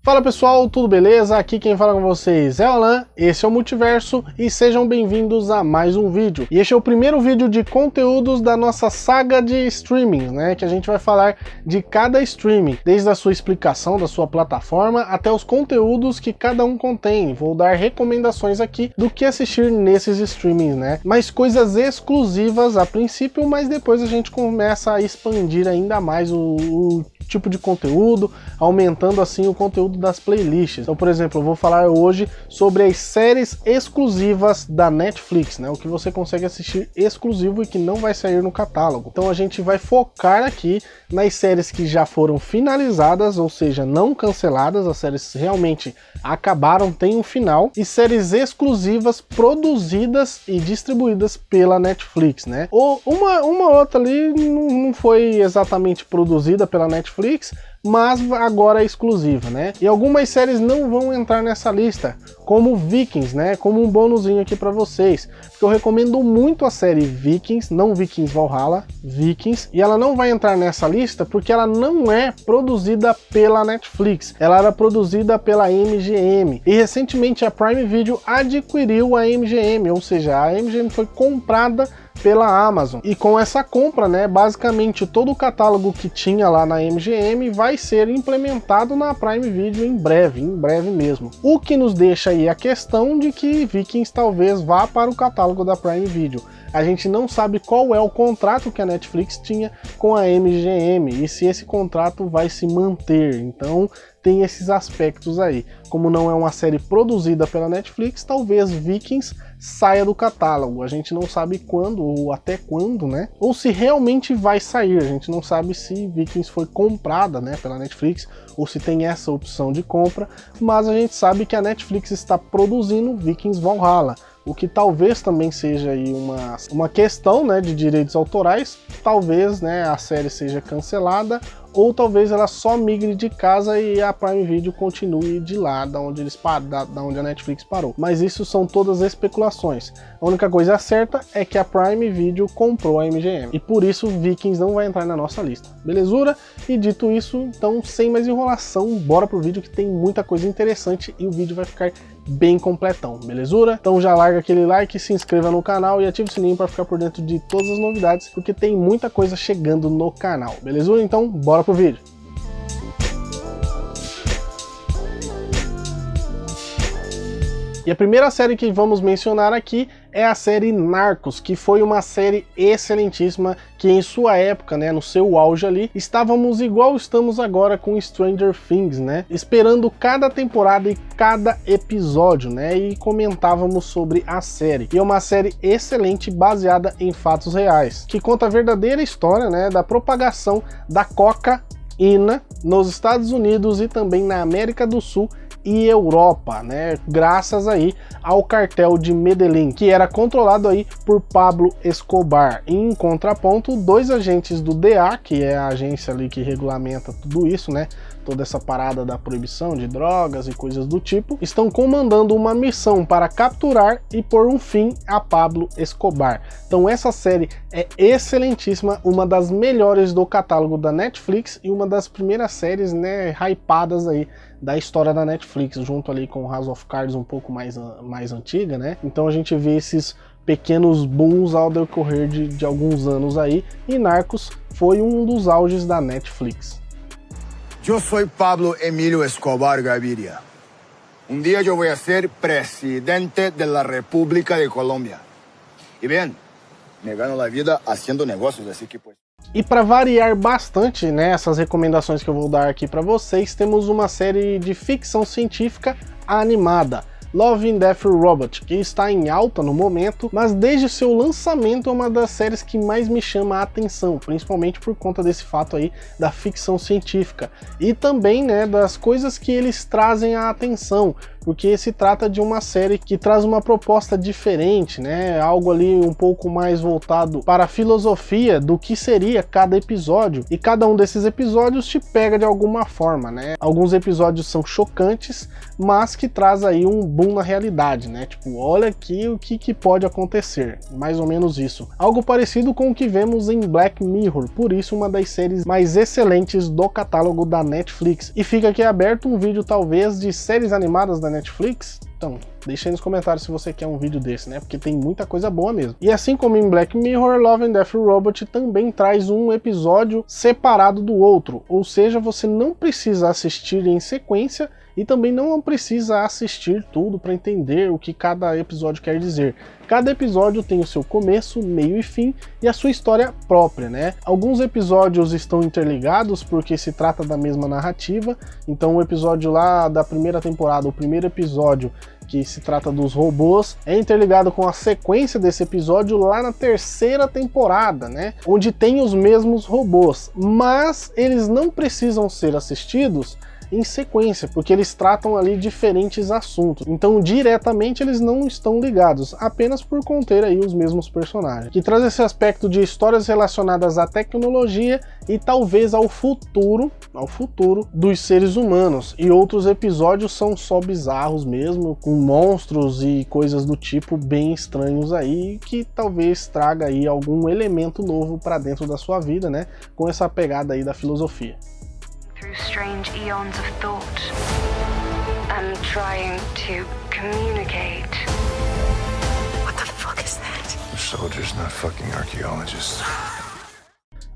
Fala pessoal, tudo beleza? Aqui quem fala com vocês é o Alan, esse é o Multiverso e sejam bem-vindos a mais um vídeo. E este é o primeiro vídeo de conteúdos da nossa saga de streamings, né? Que a gente vai falar de cada streaming, desde a sua explicação da sua plataforma até os conteúdos que cada um contém. Vou dar recomendações aqui do que assistir nesses streamings, né? Mas coisas exclusivas a princípio, mas depois a gente começa a expandir ainda mais o tipo de conteúdo, aumentando assim o conteúdo das playlists. Então, por exemplo, eu vou falar hoje sobre as séries exclusivas da Netflix, né? O que você consegue assistir exclusivo e que não vai sair no catálogo. Então a gente vai focar aqui nas séries que já foram finalizadas, ou seja, não canceladas, as séries realmente acabaram, têm um final, e séries exclusivas produzidas e distribuídas pela Netflix, né? Ou uma outra ali não foi exatamente produzida pela Netflix, mas agora é exclusiva, né? E algumas séries não vão entrar nessa lista, como Vikings, né? Como um bônusinho aqui para vocês, porque eu recomendo muito a série Vikings, não Vikings Valhalla, Vikings, e ela não vai entrar nessa lista porque ela não é produzida pela Netflix, ela era produzida pela MGM, e recentemente a Prime Video adquiriu a MGM, ou seja, a MGM foi comprada pela Amazon, e com essa compra, né, basicamente todo o catálogo que tinha lá na MGM vai ser implementado na Prime Video em breve mesmo. O que nos deixa aí a questão de que Vikings talvez vá para o catálogo da Prime Video. A gente não sabe qual é o contrato que a Netflix tinha com a MGM e se esse contrato vai se manter, então tem esses aspectos aí. Como não é uma série produzida pela Netflix, talvez Vikings saia do catálogo. A gente não sabe quando ou até quando, né? Ou se realmente vai sair. A gente não sabe se Vikings foi comprada, né, pela Netflix ou se tem essa opção de compra, mas a gente sabe que a Netflix está produzindo Vikings Valhalla, o que talvez também seja aí uma questão, né, de direitos autorais. Talvez, né, a série seja cancelada, ou talvez ela só migre de casa e a Prime Video continue de lá, da onde a Netflix parou. Mas isso são todas especulações. A única coisa certa é que a Prime Video comprou a MGM, e por isso Vikings não vai entrar na nossa lista. Belezura? E dito isso, então sem mais enrolação, bora pro vídeo que tem muita coisa interessante e o vídeo vai ficar bem completão, belezura? Então já larga aquele like, se inscreva no canal e ative o sininho para ficar por dentro de todas as novidades, porque tem muita coisa chegando no canal, belezura? Então bora pro vídeo! E a primeira série que vamos mencionar aqui é a série Narcos, que foi uma série excelentíssima, que em sua época, né, no seu auge ali, estávamos igual estamos agora com Stranger Things, né, esperando cada temporada e cada episódio, né, e comentávamos sobre a série. E é uma série excelente, baseada em fatos reais, que conta a verdadeira história, né, da propagação da cocaína nos Estados Unidos e também na América do Sul e Europa, né, graças aí ao cartel de Medellín, que era controlado aí por Pablo Escobar. Em contraponto, dois agentes do DEA, que é a agência ali que regulamenta tudo isso, né, toda essa parada da proibição de drogas e coisas do tipo, estão comandando uma missão para capturar e pôr um fim a Pablo Escobar. Então essa série é excelentíssima, uma das melhores do catálogo da Netflix e uma das primeiras séries, né, hypadas aí da história da Netflix, junto ali com House of Cards um pouco mais antiga, né? Então a gente vê esses pequenos booms ao decorrer de alguns anos aí, e Narcos foi um dos auges da Netflix. Eu sou Pablo Emilio Escobar Gaviria. Dia eu vou ser presidente da República de Colômbia. E bem, me gano a vida fazendo negócios, assim que pues. E para variar bastante, né, essas recomendações que eu vou dar aqui para vocês, temos uma série de ficção científica animada, Love, Death Robot, que está em alta no momento, mas desde seu lançamento é uma das séries que mais me chama a atenção, principalmente por conta desse fato aí da ficção científica e também, né, das coisas que eles trazem à atenção, porque se trata de uma série que traz uma proposta diferente, né? Algo ali um pouco mais voltado para a filosofia do que seria cada episódio, e cada um desses episódios te pega de alguma forma, né? Alguns episódios são chocantes, mas que traz aí um boom na realidade, né? Tipo, olha aqui o que pode acontecer, mais ou menos isso. Algo parecido com o que vemos em Black Mirror, por isso uma das séries mais excelentes do catálogo da Netflix. E fica aqui aberto um vídeo talvez de séries animadas da Netflix. Então, deixa aí nos comentários se você quer um vídeo desse, né? Porque tem muita coisa boa mesmo. E assim como em Black Mirror, Love and Death Robot também traz um episódio separado do outro. Ou seja, você não precisa assistir em sequência e também não precisa assistir tudo para entender o que cada episódio quer dizer. Cada episódio tem o seu começo, meio e fim e a sua história própria, né? Alguns episódios estão interligados porque se trata da mesma narrativa, então o episódio lá da primeira temporada, o primeiro episódio que se trata dos robôs, é interligado com a sequência desse episódio lá na terceira temporada, né? Onde tem os mesmos robôs, mas eles não precisam ser assistidos em sequência, porque eles tratam ali diferentes assuntos, então diretamente eles não estão ligados, apenas por conter aí os mesmos personagens, que traz esse aspecto de histórias relacionadas à tecnologia e talvez ao futuro dos seres humanos, e outros episódios são só bizarros mesmo, com monstros e coisas do tipo bem estranhos aí, que talvez traga aí algum elemento novo para dentro da sua vida, né, com essa pegada aí da filosofia. Through strange eons of thought and trying to communicate. What the fuck is that? Soldiers, not fucking archaeologists.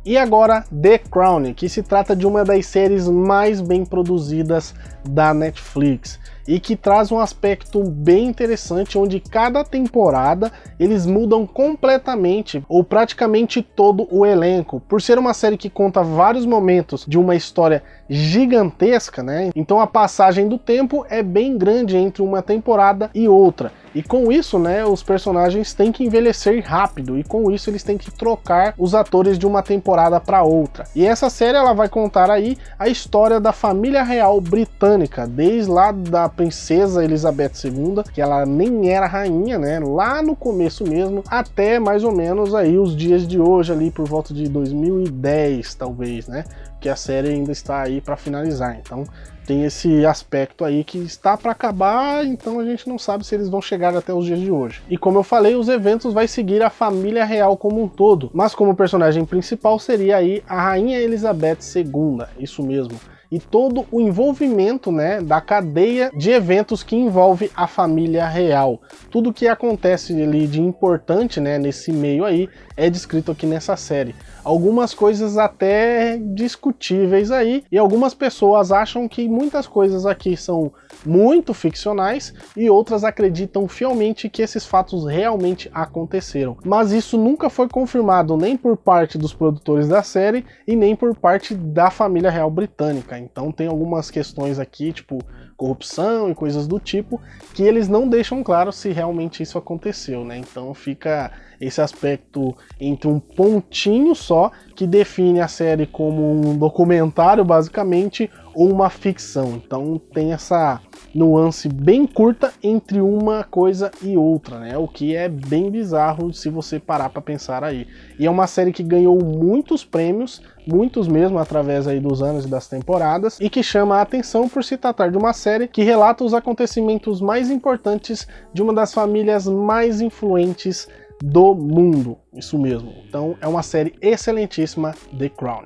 E agora, The Crown, que se trata de uma das séries mais bem produzidas da Netflix e que traz um aspecto bem interessante, onde cada temporada eles mudam completamente ou praticamente todo o elenco, por ser uma série que conta vários momentos de uma história gigantesca, né? Então a passagem do tempo é bem grande entre uma temporada e outra. E com isso, né, os personagens têm que envelhecer rápido, e com isso eles têm que trocar os atores de uma temporada para outra. E essa série ela vai contar aí a história da família real britânica, desde lá da princesa Elizabeth II, que ela nem era rainha, né, lá no começo mesmo, até mais ou menos aí os dias de hoje, ali por volta de 2010, talvez, né, que a série ainda está aí para finalizar. Então tem esse aspecto aí que está para acabar, então a gente não sabe se eles vão chegar até os dias de hoje. E como eu falei, os eventos vai seguir a família real como um todo, mas como personagem principal seria aí a Rainha Elizabeth II, isso mesmo. E todo o envolvimento, né, da cadeia de eventos que envolve a família real. Tudo que acontece ali de importante, né, nesse meio aí é descrito aqui nessa série. Algumas coisas até discutíveis aí, e algumas pessoas acham que muitas coisas aqui são muito ficcionais e outras acreditam fielmente que esses fatos realmente aconteceram. Mas isso nunca foi confirmado nem por parte dos produtores da série e nem por parte da família real britânica. Então tem algumas questões aqui, tipo corrupção e coisas do tipo, que eles não deixam claro se realmente isso aconteceu, né? Então fica esse aspecto entre um pontinho só, que define a série como um documentário basicamente, ou uma ficção. Então tem essa nuance bem curta entre uma coisa e outra, né? O que é bem bizarro se você parar para pensar aí. E é uma série que ganhou muitos prêmios, muitos mesmo através aí dos anos e das temporadas, e que chama a atenção por se tratar de uma série que relata os acontecimentos mais importantes de uma das famílias mais influentes do mundo, isso mesmo. Então é uma série excelentíssima, The Crown.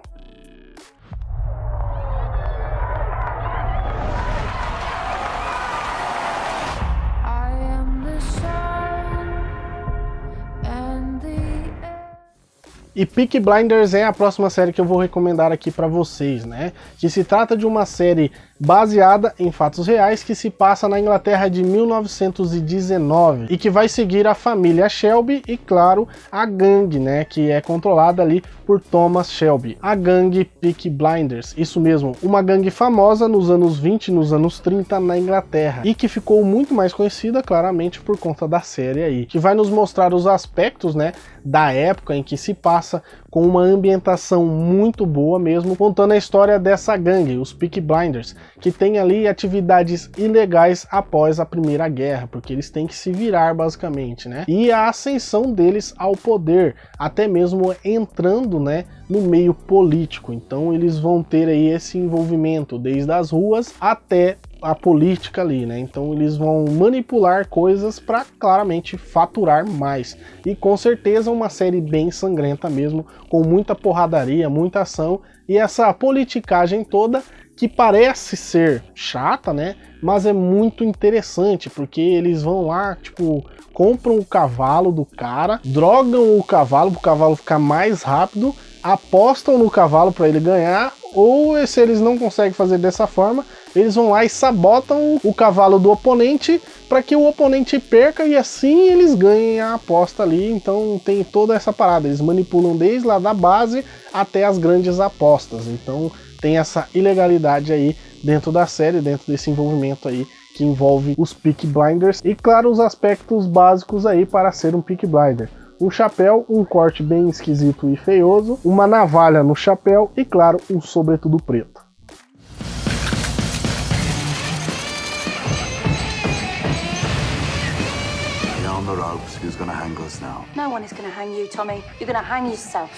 E Peaky Blinders é a próxima série que eu vou recomendar aqui para vocês, né? Que se trata de uma série baseada em fatos reais que se passa na Inglaterra de 1919 e que vai seguir a família Shelby e, claro, a gangue, né? Que é controlada ali por Thomas Shelby, a gangue Peaky Blinders, isso mesmo, uma gangue famosa nos anos 20 e nos anos 30 na Inglaterra e que ficou muito mais conhecida, claramente, por conta da série aí, que vai nos mostrar os aspectos, né, da época em que se passa massa, com uma ambientação muito boa mesmo, contando a história dessa gangue, os Peaky Blinders, que tem ali atividades ilegais após a Primeira Guerra, porque eles têm que se virar basicamente, né? E a ascensão deles ao poder, até mesmo entrando, né, no meio político. Então eles vão ter aí esse envolvimento desde as ruas até a política ali, né? Então eles vão manipular coisas para claramente faturar mais. E com certeza uma série bem sangrenta mesmo, com muita porradaria, muita ação e essa politicagem toda que parece ser chata, né? Mas é muito interessante, porque eles vão lá, tipo, compram o cavalo do cara, drogam o cavalo para o cavalo ficar mais rápido, apostam no cavalo para ele ganhar, ou se eles não conseguem fazer dessa forma, eles vão lá e sabotam o cavalo do oponente para que o oponente perca e assim eles ganhem a aposta ali. Então tem toda essa parada, eles manipulam desde lá da base até as grandes apostas. Então tem essa ilegalidade aí dentro da série, dentro desse envolvimento aí que envolve os Peaky Blinders e claro, os aspectos básicos aí para ser um Peaky Blinder. Um chapéu, um corte bem esquisito e feioso, uma navalha no chapéu e claro, um sobretudo preto. The ropes. Who's gonna hang us now? No one is gonna hang you, Tommy. You're gonna hang yourself.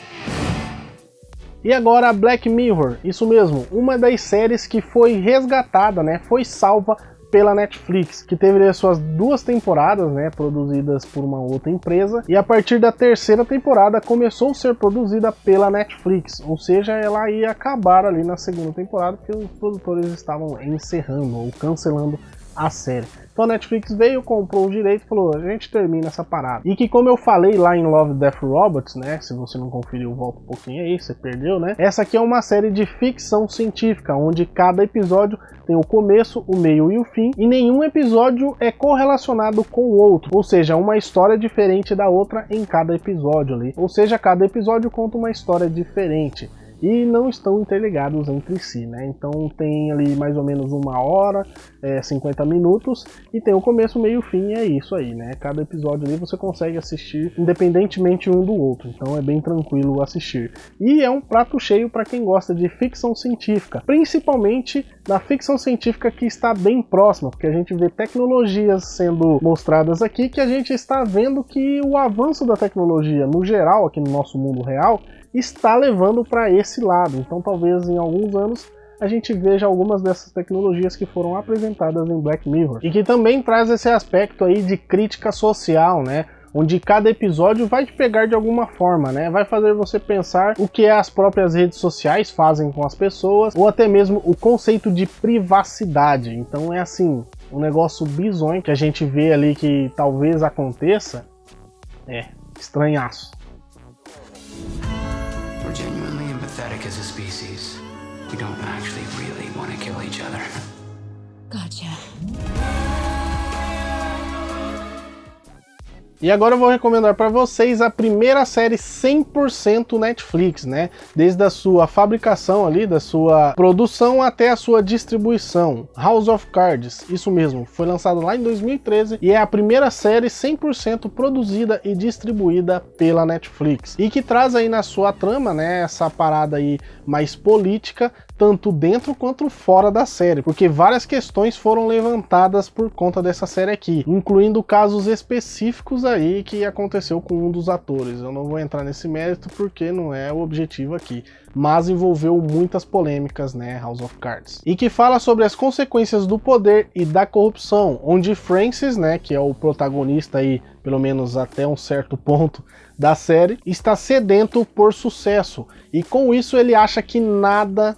E agora Black Mirror, isso mesmo, uma das séries que foi resgatada, né, foi salva pela Netflix, que teve as suas 2 temporadas, né, produzidas por uma outra empresa, e a partir da 3ª temporada começou a ser produzida pela Netflix, ou seja, ela ia acabar ali na 2ª temporada, porque os produtores estavam encerrando ou cancelando a série. Então a Netflix veio, comprou o direito e falou, a gente termina essa parada. E que como eu falei lá em Love, Death Robots, né, se você não conferiu, volta um pouquinho aí, você perdeu, né? Essa aqui é uma série de ficção científica, onde cada episódio tem o começo, o meio e o fim, e nenhum episódio é correlacionado com o outro, ou seja, uma história diferente da outra em cada episódio ali. Ou seja, cada episódio conta uma história diferente. E não estão interligados entre si, né? Então tem ali mais ou menos 1 hora, 50 minutos, e tem o começo, meio e fim, e é isso aí, né? Cada episódio ali você consegue assistir independentemente um do outro, então é bem tranquilo assistir. E é um prato cheio para quem gosta de ficção científica, principalmente da ficção científica que está bem próxima, porque a gente vê tecnologias sendo mostradas aqui, que a gente está vendo que o avanço da tecnologia, no geral, aqui no nosso mundo real, está levando para esse lado. Então talvez em alguns anos a gente veja algumas dessas tecnologias que foram apresentadas em Black Mirror. E que também traz esse aspecto aí de crítica social, né? Onde cada episódio vai te pegar de alguma forma, né? Vai fazer você pensar o que as próprias redes sociais fazem com as pessoas, ou até mesmo o conceito de privacidade. Então é assim, um negócio bizonho que a gente vê ali que talvez aconteça. É, estranhaço. We're genuinely empathetic as a species. We don't actually really want to kill each other. Gotcha. E agora eu vou recomendar para vocês a primeira série 100% Netflix, né? Desde a sua fabricação ali, da sua produção até a sua distribuição. House of Cards, isso mesmo, foi lançado lá em 2013 e é a primeira série 100% produzida e distribuída pela Netflix. E que traz aí na sua trama, né, essa parada aí mais política, tanto dentro quanto fora da série, porque várias questões foram levantadas por conta dessa série aqui, incluindo casos específicos aí que aconteceu com um dos atores. Eu não vou entrar nesse mérito porque não é o objetivo aqui, mas envolveu muitas polêmicas, né, House of Cards. E que fala sobre as consequências do poder e da corrupção, onde Francis, né, que é o protagonista aí, pelo menos até um certo ponto da série, está sedento por sucesso, e com isso ele acha que nada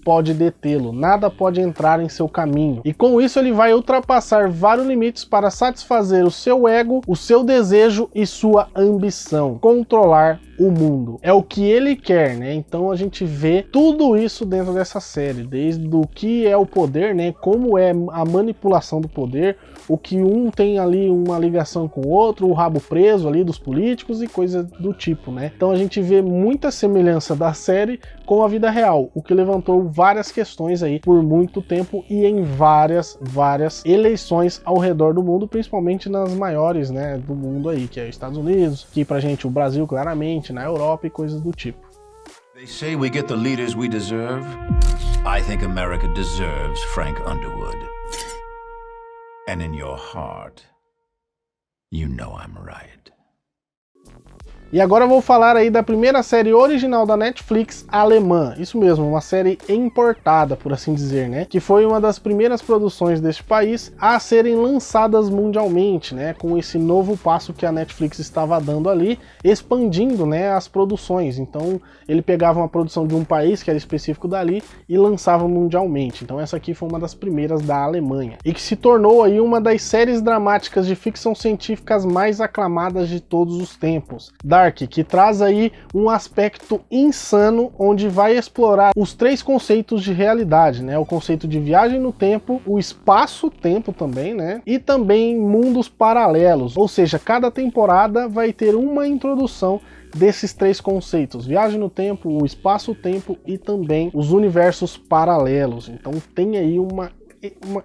pode detê-lo, nada pode entrar em seu caminho, e com isso ele vai ultrapassar vários limites para satisfazer o seu ego, o seu desejo e sua ambição, controlar o mundo. É o que ele quer, né? Então a gente vê tudo isso dentro dessa série, desde o que é o poder, né? Como é a manipulação do poder, o que um tem ali uma ligação com o outro, o rabo preso ali dos políticos e coisas do tipo, né? Então a gente vê muita semelhança da série com a vida real, o que levantou várias questões aí por muito tempo e em várias eleições ao redor do mundo, principalmente nas maiores, né, do mundo aí, que é os Estados Unidos, aqui pra gente o Brasil claramente, na Europa e coisas do tipo. They say we get the leaders we deserve. I think America deserves Frank Underwood. And in your heart, you know I'm right. E agora eu vou falar aí da primeira série original da Netflix alemã, isso mesmo, uma série importada, por assim dizer, né, que foi uma das primeiras produções deste país a serem lançadas mundialmente, né, com esse novo passo que a Netflix estava dando ali, expandindo, né, as produções. Então ele pegava uma produção de um país que era específico dali e lançava mundialmente. Então essa aqui foi uma das primeiras da Alemanha e que se tornou aí uma das séries dramáticas de ficção científicas mais aclamadas de todos os tempos. Dark, que traz aí um aspecto insano, onde vai explorar os três conceitos de realidade, né? O conceito de viagem no tempo, o espaço-tempo também, né? E também mundos paralelos, ou seja, cada temporada vai ter uma introdução desses três conceitos: viagem no tempo, o espaço-tempo e também os universos paralelos. Então tem aí uma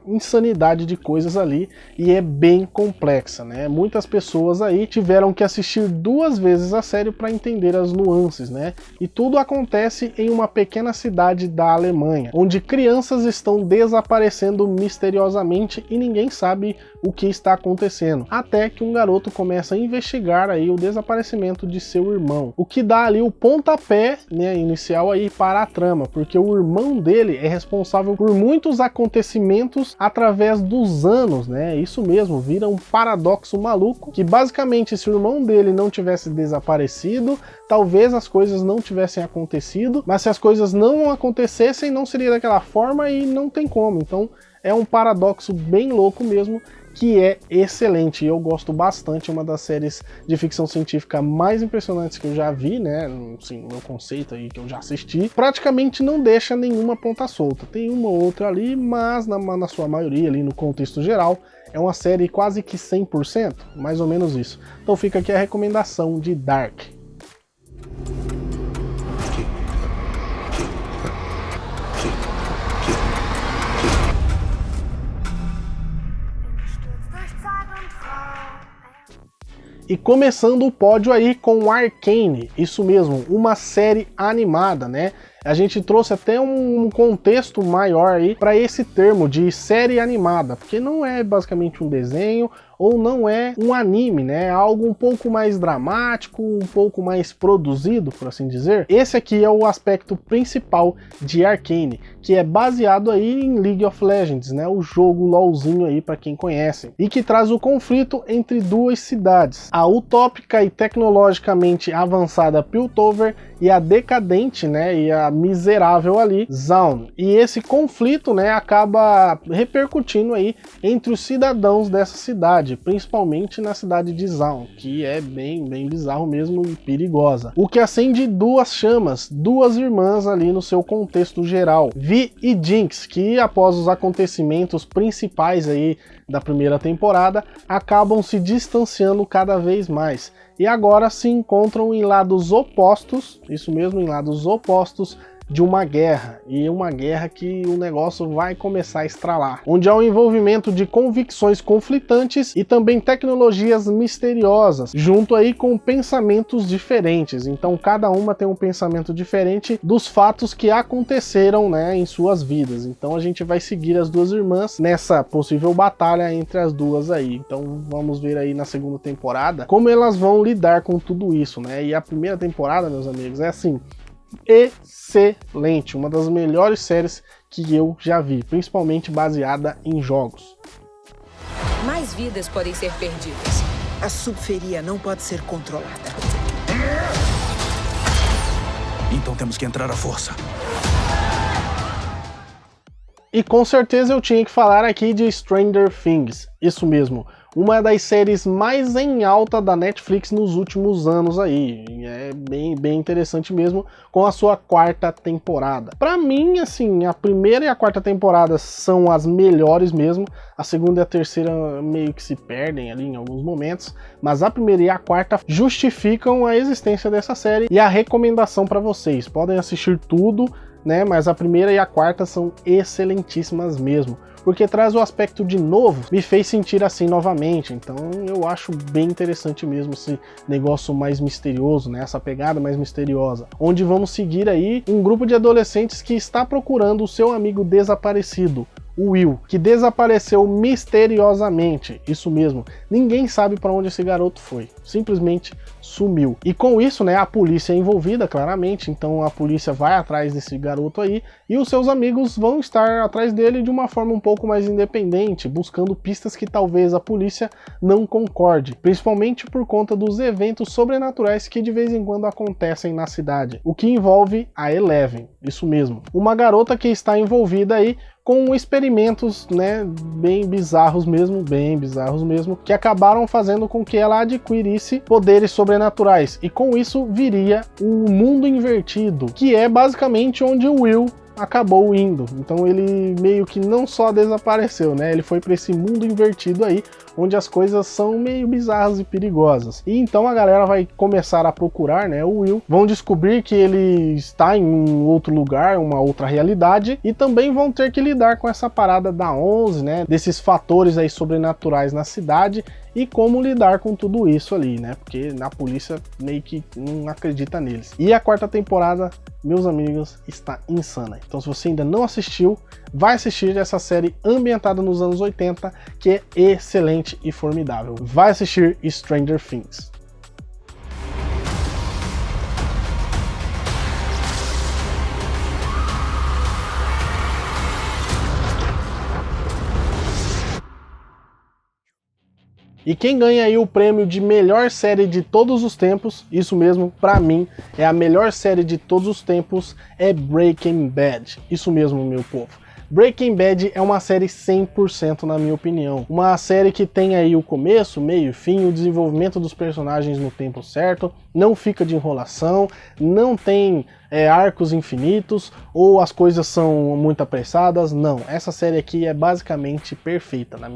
insanidade de coisas ali e é bem complexa, né? Muitas pessoas aí tiveram que assistir 2 vezes a série para entender as nuances, né? E tudo acontece em uma pequena cidade da Alemanha, onde crianças estão desaparecendo misteriosamente e ninguém sabe o que está acontecendo, até que um garoto começa a investigar aí o desaparecimento de seu irmão, o que dá ali o pontapé, né, inicial aí para a trama, porque o irmão dele é responsável por muitos acontecimentos através dos anos, né? Isso mesmo, vira um paradoxo maluco, que basicamente se o irmão dele não tivesse desaparecido, talvez as coisas não tivessem acontecido, mas se as coisas não acontecessem, não seria daquela forma e não tem como. Então é um paradoxo bem louco mesmo, que é excelente. Eu gosto bastante, é uma das séries de ficção científica mais impressionantes que eu já vi, né? Assim, meu conceito aí que eu já assisti, praticamente não deixa nenhuma ponta solta. Tem uma ou outra ali, mas na sua maioria ali, no contexto geral, é uma série quase que 100%, mais ou menos isso. Então fica aqui a recomendação de Dark. E começando o pódio aí com Arcane, isso mesmo, uma série animada, né? A gente trouxe até um contexto maior aí para esse termo de série animada, porque não é basicamente um desenho ou não é um anime, né? É algo um pouco mais dramático, um pouco mais produzido, por assim dizer. Esse aqui é o aspecto principal de Arcane, que é baseado aí em League of Legends, né? O jogo LOLzinho aí para quem conhece, e que traz o conflito entre 2 cidades, a utópica e tecnologicamente avançada Piltover e a decadente, né, e a miserável ali Zaun. E esse conflito, né, acaba repercutindo aí entre os cidadãos dessa cidade, principalmente na cidade de Zaun, que é bem bizarro mesmo e perigosa. O que acende 2 chamas, 2 irmãs ali no seu contexto geral, Vi e Jinx, que após os acontecimentos principais aí da primeira temporada, acabam se distanciando cada vez mais. E agora se encontram em lados opostos, isso mesmo, em lados opostos de uma guerra, e uma guerra que o negócio vai começar a estralar, onde há um envolvimento de convicções conflitantes e também tecnologias misteriosas, junto aí com pensamentos diferentes. Então cada uma tem um pensamento diferente dos fatos que aconteceram, né, em suas vidas. Então a gente vai seguir as 2 irmãs nessa possível batalha entre as 2 aí. Então vamos ver aí na segunda temporada como elas vão lidar com tudo isso, né? E a primeira temporada, meus amigos, é assim, excelente, uma das melhores séries que eu já vi, principalmente baseada em jogos. Mais vidas podem ser perdidas. A subferia não pode ser controlada. Então temos que entrar à força. E com certeza eu tinha que falar aqui de Stranger Things, isso mesmo, uma das séries mais em alta da Netflix nos últimos anos aí, e é bem interessante mesmo, com a sua 4ª temporada. Pra mim, assim, a primeira e a 4ª temporada são as melhores mesmo, a segunda e a terceira meio que se perdem ali em alguns momentos, mas a primeira e a 4ª justificam a existência dessa série e a recomendação para vocês. Podem assistir tudo, né? Mas a primeira e a quarta são excelentíssimas mesmo, porque traz o aspecto de novo, me fez sentir assim novamente. Então eu acho bem interessante mesmo esse negócio mais misterioso, né? Essa pegada mais misteriosa, onde vamos seguir aí um grupo de adolescentes que está procurando o seu amigo desaparecido, o Will, que desapareceu misteriosamente. Isso mesmo, ninguém sabe para onde esse garoto foi, simplesmente sumiu. E com isso, né, a polícia é envolvida claramente, então a polícia vai atrás desse garoto aí e os seus amigos vão estar atrás dele de uma forma um pouco mais independente, buscando pistas que talvez a polícia não concorde, principalmente por conta dos eventos sobrenaturais que de vez em quando acontecem na cidade, o que envolve a Eleven, isso mesmo, uma garota que está envolvida aí com experimentos, né, bem bizarros mesmo, que acabaram fazendo com que ela adquirisse poderes sobrenaturais, e com isso viria o mundo invertido, que é basicamente onde o Will acabou indo. Então ele meio que não só desapareceu, né, ele foi para esse mundo invertido aí, onde as coisas são meio bizarras e perigosas. E então a galera vai começar a procurar, né, o Will, vão descobrir que ele está em um outro lugar, uma outra realidade, e também vão ter que lidar com essa parada da 11, né, desses fatores aí sobrenaturais na cidade, e como lidar com tudo isso ali, né, porque a polícia meio que não acredita neles. E a quarta temporada, meus amigos, está insana. Então se você ainda não assistiu, vai assistir essa série ambientada nos anos 80, que é excelente e formidável. Vai assistir Stranger Things. E quem ganha aí o prêmio de melhor série de todos os tempos, isso mesmo, pra mim, é a melhor série de todos os tempos, é Breaking Bad. Isso mesmo, meu povo. Breaking Bad é uma série 100% na minha opinião. Uma série que tem aí o começo, meio e fim, o desenvolvimento dos personagens no tempo certo, não fica de enrolação, não tem arcos infinitos, ou as coisas são muito apressadas, não. Essa série aqui é basicamente perfeita na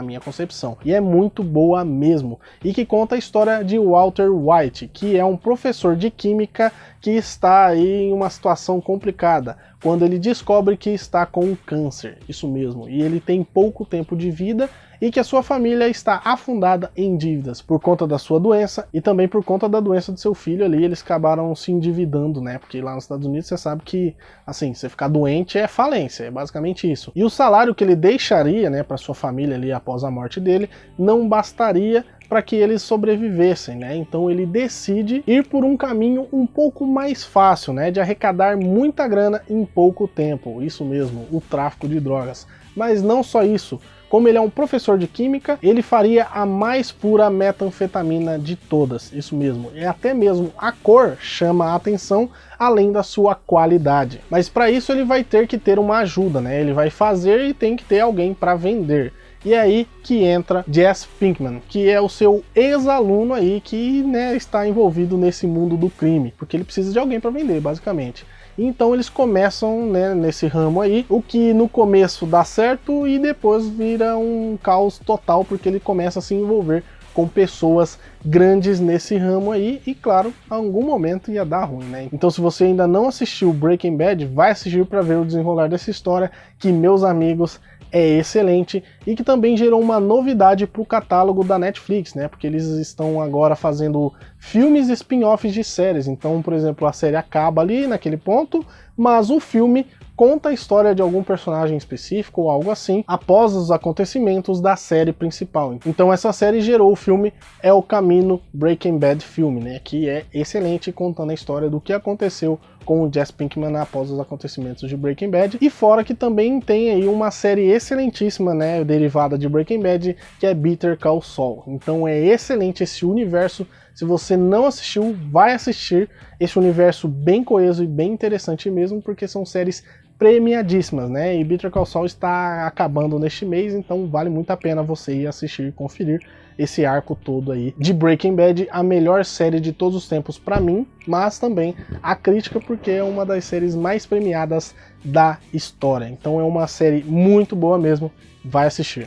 minha concepção, e é muito boa mesmo, e que conta a história de Walter White, que é um professor de química que está aí em uma situação complicada, quando ele descobre que está com câncer, isso mesmo, e ele tem pouco tempo de vida, e que a sua família está afundada em dívidas por conta da sua doença e também por conta da doença do seu filho ali. Eles acabaram se endividando, né? Porque lá nos Estados Unidos você sabe que, assim, você ficar doente é falência, é basicamente isso. E o salário que ele deixaria, né, para sua família ali após a morte dele, não bastaria para que eles sobrevivessem, né? Então ele decide ir por um caminho um pouco mais fácil, né, de arrecadar muita grana em pouco tempo. Isso mesmo, o tráfico de drogas. Mas não só isso. Como ele é um professor de química, ele faria a mais pura metanfetamina de todas, isso mesmo. E até mesmo a cor chama a atenção, além da sua qualidade. Mas para isso ele vai ter que ter uma ajuda, né? Ele vai fazer e tem que ter alguém para vender. E é aí que entra Jesse Pinkman, que é o seu ex-aluno aí que, né, está envolvido nesse mundo do crime, porque ele precisa de alguém para vender, basicamente. Então eles começam, né, nesse ramo aí, o que no começo dá certo e depois vira um caos total, porque ele começa a se envolver com pessoas grandes nesse ramo aí, e claro, a algum momento ia dar ruim, né? Então se você ainda não assistiu Breaking Bad, vai assistir para ver o desenrolar dessa história, que, meus amigos, é excelente, e que também gerou uma novidade para o catálogo da Netflix, né? Porque eles estão agora fazendo filmes spin-offs de séries. Então, por exemplo, a série acaba ali naquele ponto, mas o filme conta a história de algum personagem específico ou algo assim, após os acontecimentos da série principal. Então essa série gerou o filme El Camino Breaking Bad filme, né, que é excelente, contando a história do que aconteceu com o Jesse Pinkman após os acontecimentos de Breaking Bad, e fora que também tem aí uma série excelentíssima, né, derivada de Breaking Bad, que é Better Call Saul. Então é excelente esse universo. Se você não assistiu, vai assistir. Esse universo bem coeso e bem interessante mesmo, porque são séries premiadíssimas, né? E Better Call Saul está acabando neste mês, então vale muito a pena você ir assistir e conferir esse arco todo aí de Breaking Bad, a melhor série de todos os tempos para mim, mas também a crítica, porque é uma das séries mais premiadas da história. Então é uma série muito boa mesmo, vai assistir.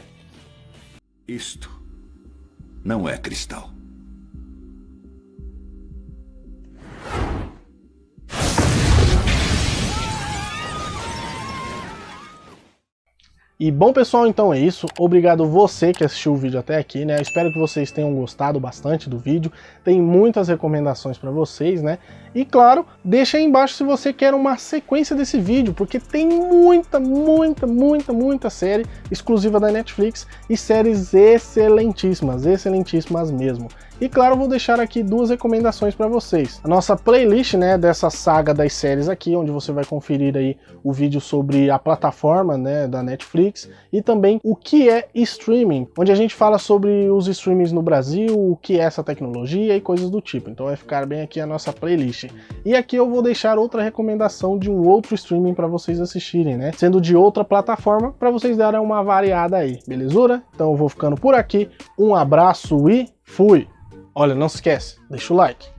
Isto não é cristal. E bom pessoal, então é isso, obrigado você que assistiu o vídeo até aqui, né, eu espero que vocês tenham gostado bastante do vídeo, tem muitas recomendações para vocês, né, e claro, deixa aí embaixo se você quer uma sequência desse vídeo, porque tem muita série exclusiva da Netflix e séries excelentíssimas mesmo. E claro, eu vou deixar aqui duas recomendações para vocês. A nossa playlist, né, dessa saga das séries aqui, onde você vai conferir aí o vídeo sobre a plataforma, né, da Netflix e também o que é streaming, onde a gente fala sobre os streamings no Brasil, o que é essa tecnologia e coisas do tipo. Então vai ficar bem aqui a nossa playlist. E aqui eu vou deixar outra recomendação de um outro streaming para vocês assistirem, né, sendo de outra plataforma, para vocês darem uma variada aí, belezura? Então eu vou ficando por aqui, um abraço e fui! Olha, não se esquece, deixa o like.